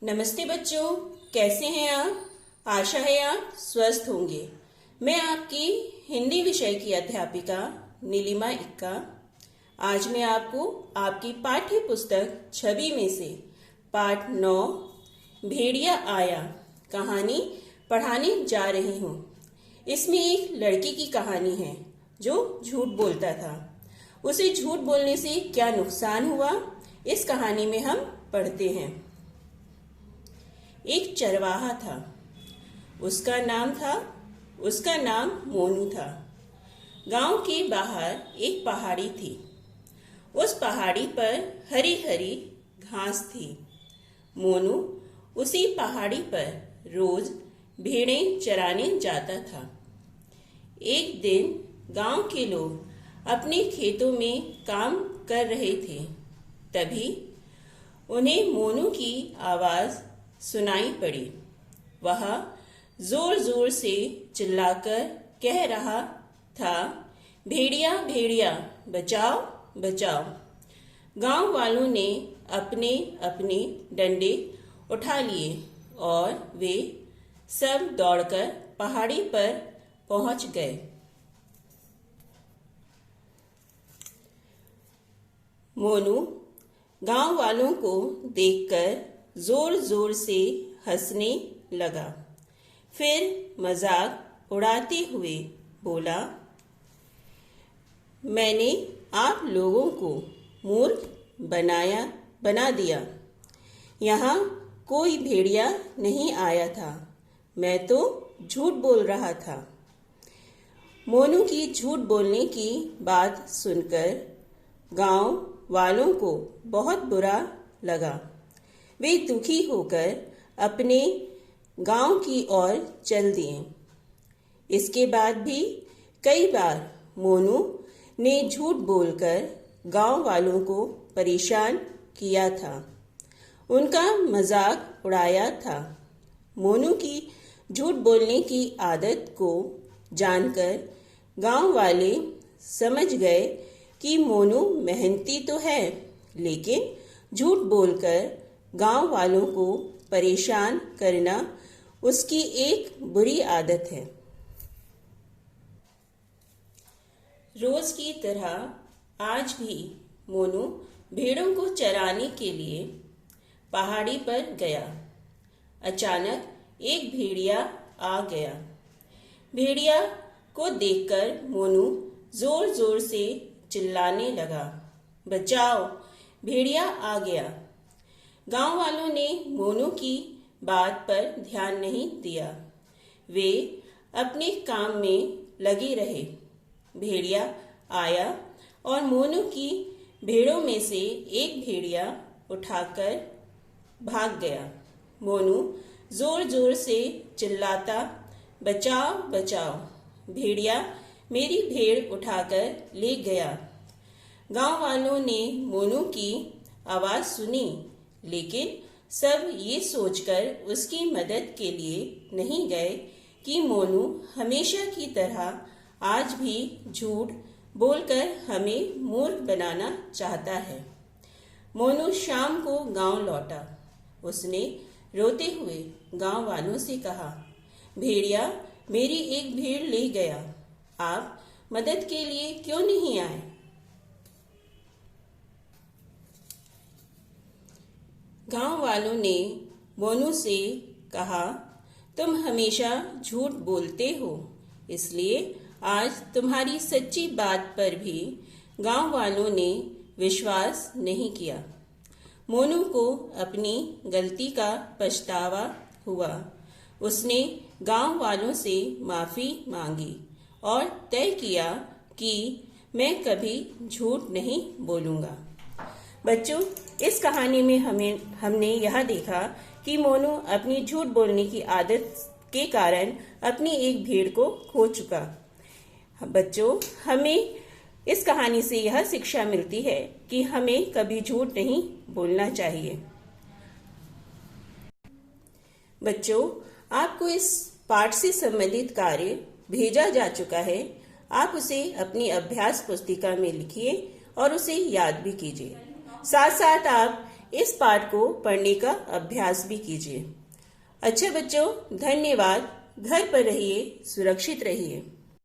नमस्ते बच्चों, कैसे हैं आप? आशा है आप स्वस्थ होंगे। मैं आपकी हिंदी विषय की अध्यापिका नीलिमा इक्का। आज मैं आपको आपकी पाठ्य पुस्तक छवि में से पाठ 9 भेड़िया आया कहानी पढ़ाने जा रही हूँ। इसमें एक लड़के की कहानी है जो झूठ बोलता था। उसे झूठ बोलने से क्या नुकसान हुआ, इस कहानी में हम पढ़ते हैं। एक चरवाहा था। उसका नाम मोनू था। गांव के बाहर एक पहाड़ी थी। उस पहाड़ी पर हरी हरी घास थी। मोनू उसी पहाड़ी पर रोज भेड़ें चराने जाता था। एक दिन गांव के लोग अपने खेतों में काम कर रहे थे। तभी उन्हें मोनू की आवाज सुनाई पड़ी। वह जोर जोर से चिल्लाकर कह रहा था, भेड़िया भेड़िया बचाओ बचाओ। गांव वालों ने अपने अपने डंडे उठा लिए और वे सब दौड़कर पहाड़ी पर पहुंच गए। मोनू गांव वालों को देखकर जोर जोर से हंसने लगा। फिर मजाक उड़ाते हुए बोला, मैंने आप लोगों को मूर्ख बना दिया। यहाँ कोई भेड़िया नहीं आया था, मैं तो झूठ बोल रहा था। मोनू की झूठ बोलने की बात सुनकर गांव वालों को बहुत बुरा लगा। वे दुखी होकर अपने गांव की ओर चल दिए। इसके बाद भी कई बार मोनू ने झूठ बोलकर गांव वालों को परेशान किया था, उनका मजाक उड़ाया था। मोनू की झूठ बोलने की आदत को जानकर गांव वाले समझ गए कि मोनू मेहनती तो है, लेकिन झूठ बोलकर गांव वालों को परेशान करना उसकी एक बुरी आदत है। रोज की तरह आज भी मोनू भेड़ों को चराने के लिए पहाड़ी पर गया। अचानक एक भेड़िया आ गया। भेड़िया को देखकर मोनू जोर जोर से चिल्लाने लगा, बचाओ, भेड़िया आ गया। गांव वालों ने मोनू की बात पर ध्यान नहीं दिया। वे अपने काम में लगे रहे। भेड़िया आया और मोनू की भेड़ों में से एक भेड़िया उठाकर भाग गया। मोनू जोर जोर से चिल्लाता, बचाओ बचाओ, भेड़िया मेरी भेड़ उठाकर ले गया। गांव वालों ने मोनू की आवाज सुनी, लेकिन सब ये सोचकर उसकी मदद के लिए नहीं गए कि मोनू हमेशा की तरह आज भी झूठ बोलकर हमें मूर्ख बनाना चाहता है। मोनू शाम को गांव लौटा। उसने रोते हुए गांव वालों से कहा, भेड़िया मेरी एक भेड़ ले गया, आप मदद के लिए क्यों नहीं आए? गांव वालों ने मोनू से कहा, तुम हमेशा झूठ बोलते हो, इसलिए आज तुम्हारी सच्ची बात पर भी गांव वालों ने विश्वास नहीं किया। मोनू को अपनी गलती का पछतावा हुआ। उसने गांव वालों से माफी मांगी और तय किया कि मैं कभी झूठ नहीं बोलूंगा। बच्चों, इस कहानी में हमने यह देखा कि मोनू अपनी झूठ बोलने की आदत के कारण अपनी एक भेड़ को खो चुका। बच्चों, हमें इस कहानी से यह शिक्षा मिलती है कि हमें कभी झूठ नहीं बोलना चाहिए। बच्चों, आपको इस पाठ से संबंधित कार्य भेजा जा चुका है। आप उसे अपनी अभ्यास पुस्तिका में लिखिए और उसे याद भी कीजिए। साथ साथ आप इस पाठ को पढ़ने का अभ्यास भी कीजिए। अच्छे बच्चों, धन्यवाद। घर पर रहिए, सुरक्षित रहिए।